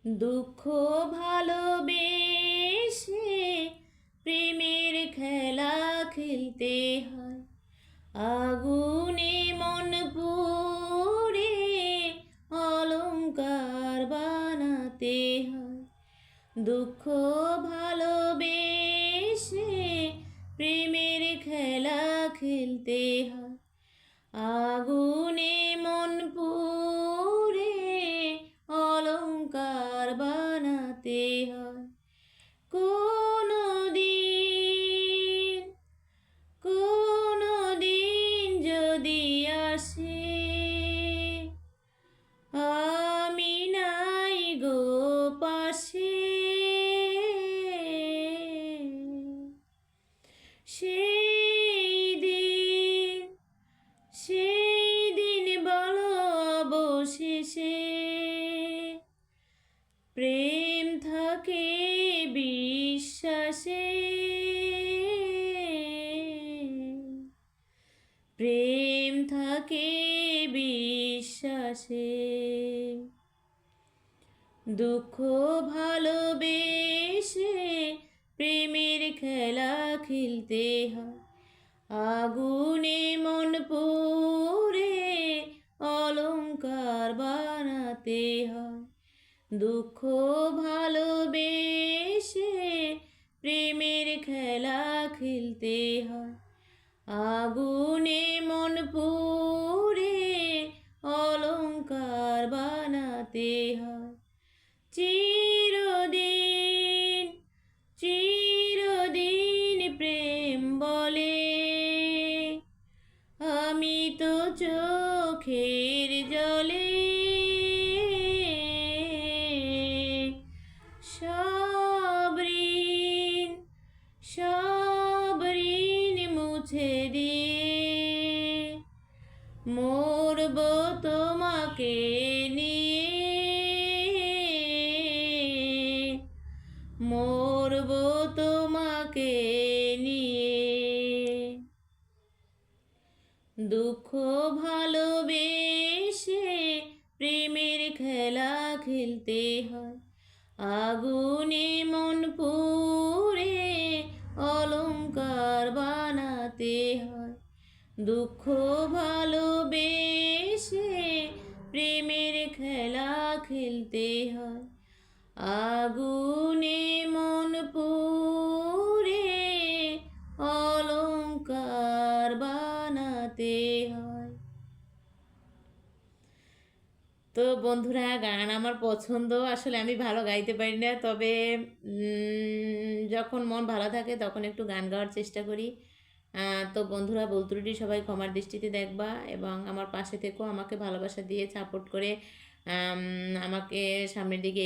দুঃখ ভালোবেসে প্রেমের খেলা খেলতে হয়, আগুনে মন পুড়ে অলংকার বানাতে হয়। দুঃখ ভালোবেসে প্রেমের খেলা খেলতে হয়, আগুনে মন পুড়ে অলংকার বানাতে হয়। কোনো দিন যদি আসে আমি নাই গো পাশে, সেই দিন বলো অবশেষে প্রেম থাকে বিশ্বাসে, প্রেম থাকে বিশ্বাসে। দুঃখ ভালোবেসে প্রেমের খেলা খেলতে হয়, আগুনে মন পুড়ে অলংকার বানাতে হয়। দুঃখ ভালোবেসে প্রেমের খেলা খেলতে হয়, আগুনে মন পুড়ে অলংকার বানাতে হয়। চিরদিন চিরদিন প্রেম বলে আমি তো চোখের জলে সব ঋণ মুছে দিয়ে মরব তোমাকে নিয়ে, মরব তোমাকে নিয়ে। দুঃখ ভালোবেসে প্রেমের খেলা খেলতে হয়, আগুনে মন পুড়ে অলংকার বানাতে হয়। দুঃখ ভালোবেসে প্রেমের খেলা খেলতে হয়, আগুনে মন পুড়ে অলংকার বানাতে হয়। তো বন্ধুরা, গান আমার পছন্দ। আসলে আমি ভালো গাইতে পারি না, তবে যখন মন ভালো থাকে তখন একটু গান গাওয়ার চেষ্টা করি। তো বন্ধুরা, ভুল ত্রুটি সবাই ক্ষমার দৃষ্টিতে দেখবা এবং আমার পাশে থেকেও আমাকে ভালোবাসা দিয়ে সাপোর্ট করে আমাকে সামনের দিকে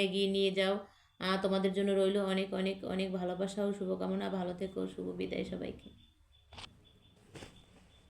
এগিয়ে নিয়ে যাও। তোমাদের জন্য রইল অনেক অনেক অনেক ভালোবাসা ও শুভকামনা। ভালো থেকো। শুভ বিদায় সবাইকে।